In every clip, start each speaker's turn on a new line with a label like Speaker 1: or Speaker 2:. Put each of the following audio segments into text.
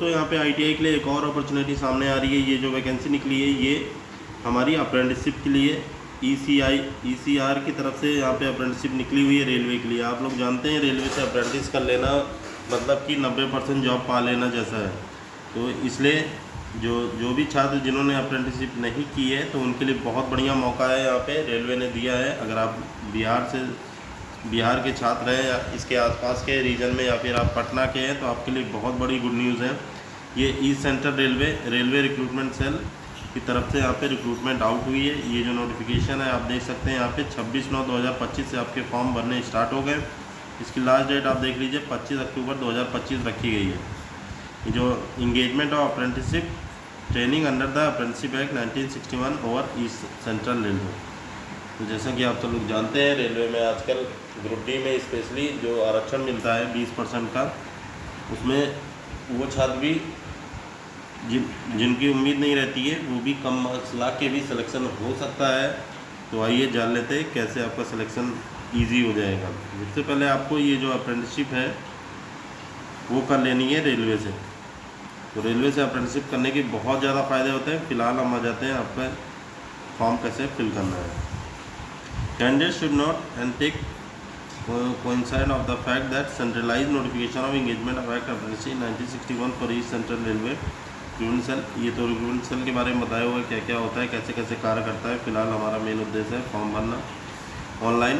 Speaker 1: दोस्तों यहाँ पे ITI के लिए एक और अपॉर्चुनिटी सामने आ रही है। ये जो वैकेंसी निकली है ये हमारी अप्रेंटिसशिप के लिए ECR की तरफ से यहाँ पे अप्रेंटिसशिप निकली हुई है रेलवे के लिए। आप लोग जानते हैं रेलवे से अप्रेंटिस कर लेना मतलब कि 90% जॉब पा लेना जैसा है। तो इसलिए जो भी छात्र जिन्होंने अप्रेंटिसशिप नहीं की है तो उनके लिए बहुत बढ़िया मौका है यहाँ पे रेलवे ने दिया है। अगर आप बिहार के छात्र हैं या इसके आसपास के रीजन में या फिर आप पटना के हैं तो आपके लिए बहुत बड़ी गुड न्यूज़ है। ये East Central Railway Recruitment Cell की तरफ से यहाँ पे रिक्रूटमेंट आउट हुई है। ये जो नोटिफिकेशन है आप देख सकते हैं यहाँ पे 26/9/2025 से आपके फॉर्म भरने स्टार्ट हो गए। इसकी लास्ट डेट आप देख लीजिए 25 अक्टूबर 2025 रखी गई है। ये जो engagement of apprenticeship training under the apprenticeship act 1961 over east Central railway. तो जैसा कि आप सब लोग जानते हैं रेलवे में आजकल ग्रुप डी में स्पेशली जो आरक्षण मिलता है 20% का, उसमें वो छात्र भी जिनकी उम्मीद नहीं रहती है वो भी कम मार्क्स ला के भी सिलेक्शन हो सकता है। तो आइए जान लेते हैं कैसे आपका सिलेक्शन ईजी हो जाएगा। सबसे पहले आपको ये जो अप्रेंटिसशिप है वो कर लेनी है रेलवे से। तो रेलवे से अप्रेंटिसशिप करने के बहुत ज़्यादा फ़ायदे होते हैं। फ़िलहाल हम आ जाते हैं आपका फॉर्म कैसे फिल करना है। Candidate should not and take coincide of the fact that centralized notification of engagement of act apprenticeship 1961 for east central railway Recruitment Cell. ये तो रिक्रूटमेंट सेल के बारे में बताया हुआ है क्या क्या होता है, कैसे कैसे कार्य करता है। फिलहाल हमारा मेन उद्देश्य है फॉर्म भरना ऑनलाइन।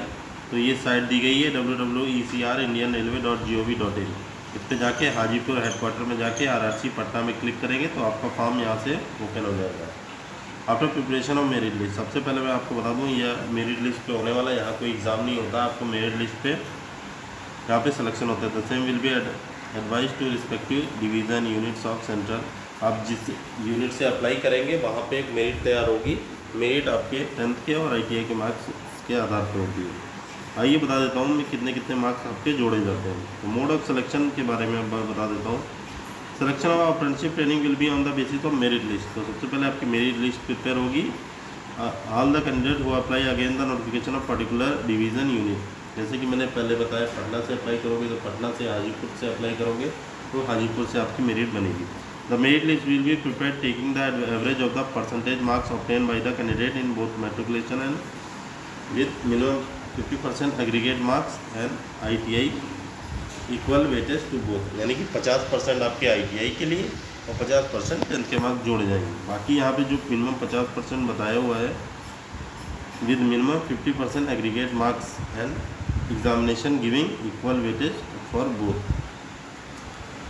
Speaker 1: तो ये साइट दी गई है www.ecrindianrailway.gov.in। इस पर जाके हाजीपुर हेडक्वार्टर में जाके RRC पटना में क्लिक करेंगे तो आपका फॉर्म यहाँ से ओपन हो जाएगा। After preparation of merit list, सबसे पहले मैं आपको बता दूँ यह मेरिट लिस्ट पे होने वाला है। यहाँ कोई एग्ज़ाम नहीं होता, आपको मेरिट लिस्ट पे यहाँ पे सिलेक्शन होता है। The same will be advise to respective division units of central. आप जिस यूनिट से अप्लाई करेंगे वहाँ पे एक मेरिट तैयार होगी। मेरिट आपके 10th के और ITI के मार्क्स के आधार पर होती है। आइए बता देता हूँ मैं कितने मार्क्स आपके जोड़े जाते हैं। तो मोड ऑफ सिलेक्शन के बारे में बता देता हूँ। Selection of apprenticeship training will be on the basis of merit list. तो सबसे पहले आपकी मेरिट लिस्ट प्रिपेयर होगी। All the candidate who apply again the notification of particular division unit. जैसे कि मैंने पहले बताया पटना से अप्लाई करोगे तो पटना से, हाजीपुर से अप्लाई करोगे तो हाजीपुर से आपकी मेरिट बनेगी। The merit list will be prepared taking the average of the percentage marks obtain by the candidate in both matriculation and with minimum 50% aggregate marks and ITI equal weightage to both. यानी कि 50% आपके ITI के लिए और 50% 10th के marks जोड़े जाएंगे। बाकी यहाँ पे जो मिनिमम 50% बताया हुआ है with minimum 50% aggregate marks and examination giving equal weightage for both.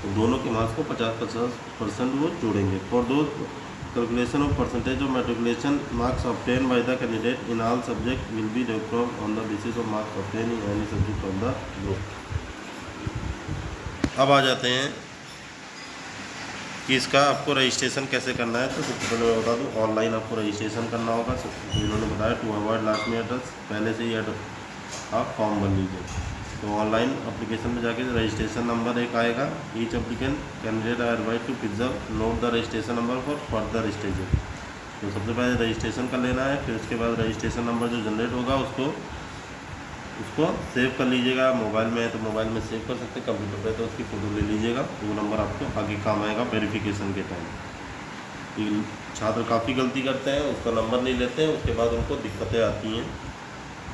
Speaker 1: तो दोनों के मार्क्स को 50% वो जोड़ेंगे। फॉर दो calculation of percentage of matriculation marks obtain by the candidate in all subject will be developed on the basis of marks obtain in any subject of the group. अब आ जाते हैं कि इसका आपको रजिस्ट्रेशन कैसे करना है। तो सबसे पहले मैं बता दूं ऑनलाइन आपको रजिस्ट्रेशन करना होगा। इन्होंने बताया टू अवॉइड लास्ट मिनट पहले से ही आप फॉर्म भर लीजिए। तो ऑनलाइन एप्लीकेशन में जाके रजिस्ट्रेशन नंबर एक आएगा। Each applicant candidate are right to preserve note the registration number for further stages. तो सबसे पहले रजिस्ट्रेशन कर लेना है। फिर उसके बाद रजिस्ट्रेशन नंबर जो जनरेट होगा उसको सेव कर लीजिएगा। मोबाइल में है तो मोबाइल में सेव कर सकते हैं, कंप्यूटर पे तो उसकी फ़ोटो ले लीजिएगा। तो वो नंबर आपको आगे काम आएगा वेरिफिकेशन के टाइम। छात्र काफ़ी गलती करते हैं, उसका नंबर नहीं लेते हैं, उसके बाद उनको दिक्कतें आती हैं।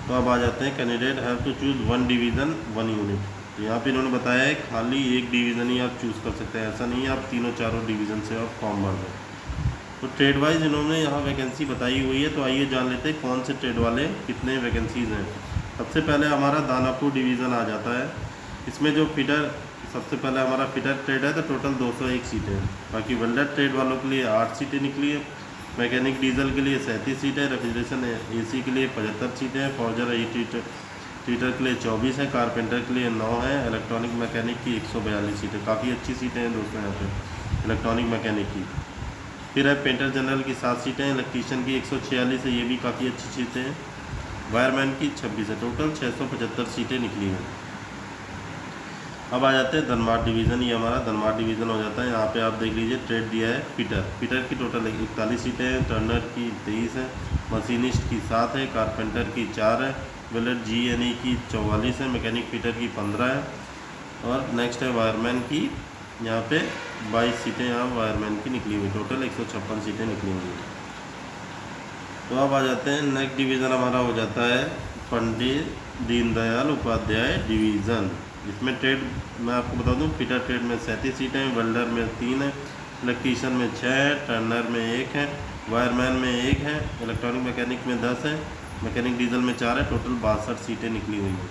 Speaker 1: तो अब आ जाते हैं candidate have to choose 1 division 1 unit. तो यहाँ पे इन्होंने बताया है खाली एक डिवीज़न ही आप चूज़ कर सकते हैं। ऐसा नहीं है आप 3-4 डिवीज़न से आप फॉर्म भर दें। तो ट्रेड वाइज इन्होंने यहाँ वैकेंसी बताई हुई है। तो आइए जान लेते हैं कौन से ट्रेड वाले कितने वैकेंसीज़ हैं। सबसे पहले हमारा दानापुर डिवीज़न आ जाता है। इसमें जो फिटर सबसे पहले हमारा फिटर ट्रेड है तो टोटल 201 सीटें हैं। बाकी वेल्डर ट्रेड वालों के लिए 8 सीटें निकली है। मैकेनिक डीजल के लिए 37 सीटें, रेफ्रिजरेशन AC के लिए 75 सीटें हैं, फॉर्जर हीटर के लिए 24 है, कारपेंटर के लिए 9 है, इलेक्ट्रॉनिक मैकेनिक की 142 सीटें। काफ़ी अच्छी सीटें हैं दोस्तों यहाँ पे इलेक्ट्रॉनिक मैकेनिक की। फिर है पेंटर जनरल की 7 सीटें, इलेक्ट्रीशियन की 146 है, ये भी काफ़ी अच्छी सीटें हैं। वायरमैन की 26 है। टोटल 675 सीटें निकली हैं। अब आ जाते हैं धनबाद डिवीज़न। ये हमारा धनबाद डिवीज़न हो जाता है। यहाँ पे आप देख लीजिए ट्रेड दिया है फिटर की टोटल 41 सीटें हैं, टर्नर की 23 है, मशीनिस्ट की 7 है, कारपेंटर की 4 है, वेल्डर GNE की 44 है, मैकेनिक फिटर की 15 है और नेक्स्ट है वायरमैन की यहाँ पे 22 सीटें यहाँ वायरमैन की निकली हुई, टोटल 156 सीटें निकली हुई। तो अब आ जाते हैं नेक्स्ट डिवीज़न हमारा हो जाता है पंडित दीनदयाल उपाध्याय डिवीज़न। इसमें ट्रेड मैं आपको बता दूं, फिटर ट्रेड में 37 सीटें, वेल्डर में 3 है, इलेक्ट्रीशियन में 6 है, टर्नर में 1 है, वायरमैन में 1 है, इलेक्ट्रॉनिक मैकेनिक में 10 है, मैकेनिक डीजल में 4 है, टोटल 62 सीटें निकली हुई हैं।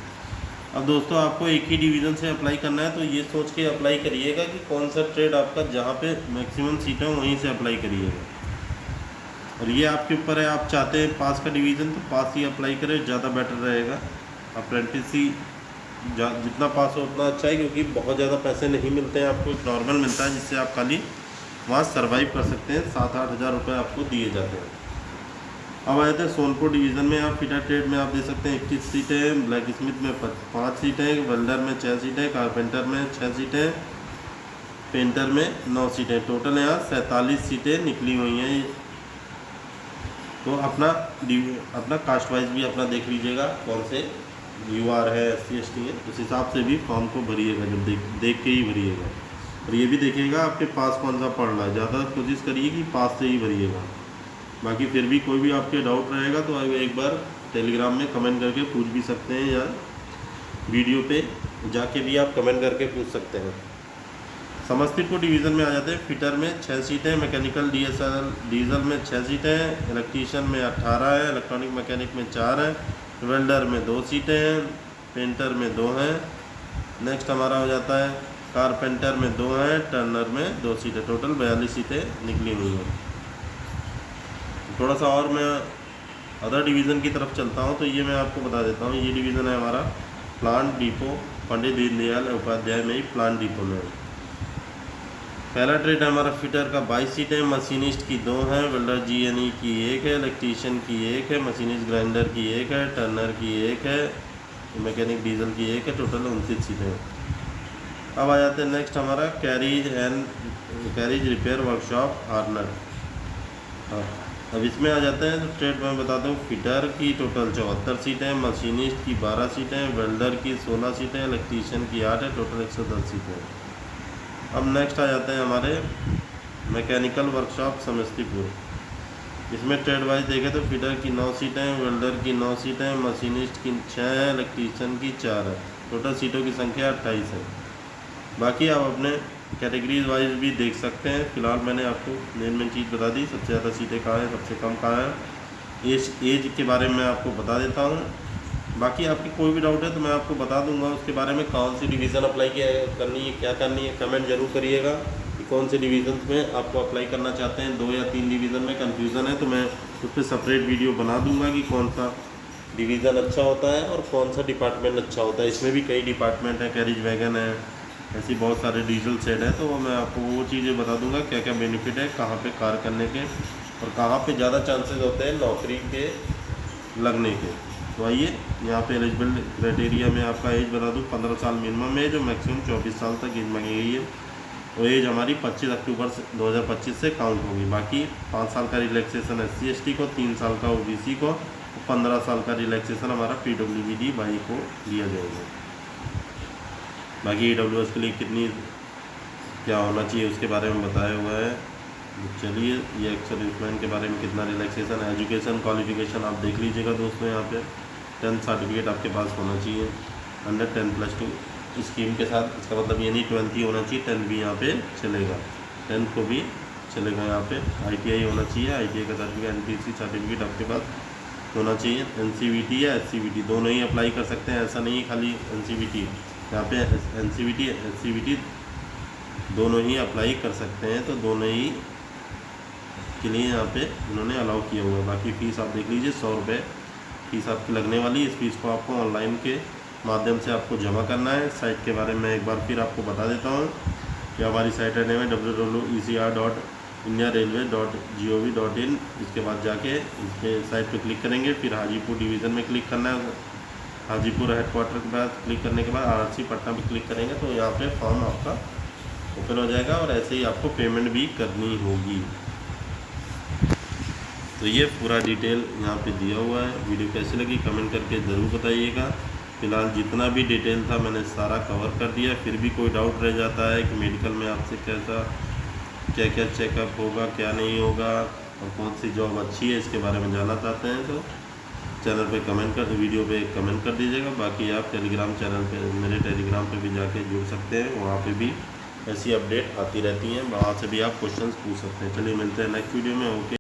Speaker 1: अब दोस्तों आपको एक ही डिवीज़न से अप्लाई करना है, तो ये सोच के अप्लाई करिएगा कि कौन सा ट्रेड आपका जहाँ पे मैक्सिमम सीटें वहीं से अप्लाई करिएगा। और ये आपके ऊपर है, आप चाहते हैं पास का डिवीज़न तो पास ही अप्लाई करें, ज़्यादा बेटर रहेगा। अप्रेंटिस ही जितना पास हो उतना अच्छा है, क्योंकि बहुत ज़्यादा पैसे नहीं मिलते हैं आपको, नॉर्मल मिलता है जिससे आप खाली वहाँ सर्वाइव कर सकते हैं। 7-8 हज़ार रुपये आपको दिए जाते हैं। अब आ जाते हैं सोनपुर डिवीज़न में। आप फिटर ट्रेड में आप दे सकते हैं 21 सीटें, ब्लैक स्मिथ में 5 सीटें, वेल्डर में 6 सीटें, कारपेंटर में 6 सीटें, पेंटर में 9 सीटें, टोटल यहाँ 47 सीटें निकली हुई हैं। तो अपना कास्ट वाइज भी अपना देख लीजिएगा, कौन से UR है, SC ST है, उस हिसाब से भी फॉर्म को भरिएगा, जब देख के ही भरिएगा। और ये भी देखिएगा आपके पास कौन सा पड़ रहा है, ज़्यादा कोशिश करिए कि पास से ही भरिएगा। बाकी फिर भी कोई भी आपके डाउट रहेगा तो एक बार टेलीग्राम में कमेंट करके पूछ भी सकते हैं, या वीडियो पे जाके भी आप कमेंट करके पूछ सकते हैं। समस्तीपुर डिवीज़न में आ जाते हैं। फिटर में 6 सीटें, मैकेनिकल डीजल में 6 सीटें, इलेक्ट्रीशियन में 18 है, इलेक्ट्रॉनिक मैकेनिक में 4 है, वेल्डर में 2 सीटें हैं, पेंटर में 2 हैं। नेक्स्ट हमारा हो जाता है कारपेंटर में 2 हैं, टर्नर में 2 सीटें, टोटल 42 सीटें निकली हुई हैं। थोड़ा सा और मैं अदर डिवीज़न की तरफ चलता हूँ, तो ये मैं आपको बता देता हूँ। ये डिवीज़न है हमारा प्लांट डिपो, पंडित दीनदयाल उपाध्याय में ही प्लांट डिपो में। पहला ट्रेड है हमारा फिटर का 22 सीटें, मशीनिस्ट की 2 हैं, वेल्डर GNE की 1 है, इलेक्ट्रीशियन की 1 है, मशीनिस्ट ग्राइंडर की 1 है, टर्नर की 1 है, मैकेनिक डीजल की 1 है, टोटल 29 सीटें हैं। अब आ जाते हैं नेक्स्ट हमारा कैरिज रिपेयर वर्कशॉप हार्नर। अब इसमें आ जाते हैं तो ट्रेड में बताता हूँ। फिटर की टोटल 74 सीटें, मशीनिस्ट की 12 सीटें, वेल्डर की 16 सीटें, इलेक्ट्रीशियन की 8 है, टोटल 110 सीटें। अब नेक्स्ट आ जाते हैं हमारे मैकेनिकल वर्कशॉप समस्तीपुर। इसमें ट्रेड वाइज देखें तो फिटर की 9 सीटें, वेल्डर की 9 सीटें, मशीनिस्ट की 6 है, इलेक्ट्रीशियन की 4 है, टोटल सीटों की संख्या 28 है। बाकी आप अपने कैटेगरीज वाइज भी देख सकते हैं। फिलहाल मैंने आपको मेन चीज़ बता दी, सबसे ज़्यादा सीटें कहाँ हैं, सबसे कम कहाँ है। एज के बारे में आपको बता देता हूँ। बाकी आपकी कोई भी डाउट है तो मैं आपको बता दूंगा उसके बारे में, कौन सी डिवीज़न अप्लाई करनी है, क्या करनी है। कमेंट जरूर करिएगा कि कौन से डिवीज़न में आपको अप्लाई करना चाहते हैं। 2 या 3 डिवीज़न में कन्फ्यूज़न है तो मैं उस पर सेपरेट वीडियो बना दूंगा कि कौन सा डिवीज़न अच्छा होता है और कौन सा डिपार्टमेंट अच्छा होता है। इसमें भी कई डिपार्टमेंट है, कैरिज वैगन है, ऐसी बहुत सारे डीजल सेट है, तो मैं आपको वो चीज़ें बता दूंगा क्या क्या बेनिफिट है, कहाँ पे कार करने के और कहाँ पे ज़्यादा चांसेस होते हैं नौकरी के लगने के। तो आइए यहाँ पे एलिजिबल क्राइटेरिया में आपका एज बता दूँ, 15 साल मिनिमम एज और मैक्सिमम 24 साल तक एज मांगी गई है। और एज हमारी 25 अक्टूबर 2025 से काउंट होगी। बाकी 5 साल का रिलैक्सेशन SC ST को, 3 साल का OBC को, 15 साल का रिलैक्सेशन हमारा PWD भाई को दिया जाएगा। बाकी EWS के लिए कितनी क्या होना चाहिए उसके बारे में बताया हुआ है। चलिए ये एक्स सर्विसमैन के बारे में कितना रिलैक्सेशन है। एजुकेशन क्वालिफिकेशन आप देख लीजिएगा दोस्तों, यहाँ पे 10th सर्टिफिकेट आपके पास होना चाहिए अंडर 10+2 स्कीम के साथ। इसका मतलब ये नहीं 12th ही होना चाहिए, 10th भी यहाँ पे चलेगा, 10th को भी चलेगा। यहाँ पे ITI होना चाहिए, ITI का सर्टिफिकेट, NTC सर्टिफिकेट आपके पास होना चाहिए। NCVT या SCVT दोनों ही अप्लाई कर सकते हैं, ऐसा नहीं खाली NCVT। यहाँ पे NCVT SCVT दोनों ही अप्लाई कर सकते हैं, तो दोनों ही के लिए यहाँ पे उन्होंने अलाउ किया हुआ है। बाकी फ़ीस आप देख लीजिए, 100 रुपये फ़ीस आपकी लगने वाली है। इस फीस को आपको ऑनलाइन के माध्यम से आपको जमा करना है। साइट के बारे में एक बार फिर आपको बता देता हूँ कि हमारी साइट का नेम है www.ecr.india.railway.gov.in। इसके बाद जाके इसके साइट पर क्लिक करेंगे, फिर हाजीपुर डिवीज़न में क्लिक करना है। हाजीपुर हेडक्वार्टर के बाद क्लिक करने के बाद RRC पटना पर क्लिक करेंगे तो यहाँ पे फॉर्म आपका ओपन हो जाएगा और ऐसे ही आपको पेमेंट भी करनी होगी। तो ये पूरा डिटेल यहाँ पे दिया हुआ है। वीडियो कैसी लगी कमेंट करके ज़रूर बताइएगा। फ़िलहाल जितना भी डिटेल था मैंने सारा कवर कर दिया। फिर भी कोई डाउट रह जाता है कि मेडिकल में आपसे कैसा क्या क्या चेकअप होगा, क्या नहीं होगा और कौन सी जॉब अच्छी है, इसके बारे में जानना चाहते हैं तो चैनल पे कमेंट कर वीडियो पे कमेंट कर दीजिएगा। बाकी आप टेलीग्राम चैनल पे मेरे टेलीग्राम पे भी जाके जुड़ सकते हैं, वहाँ पे भी ऐसी अपडेट आती रहती हैं, वहाँ से भी आप क्वेश्चंस पूछ सकते हैं। चलिए मिलते हैं नेक्स्ट वीडियो में। ओके।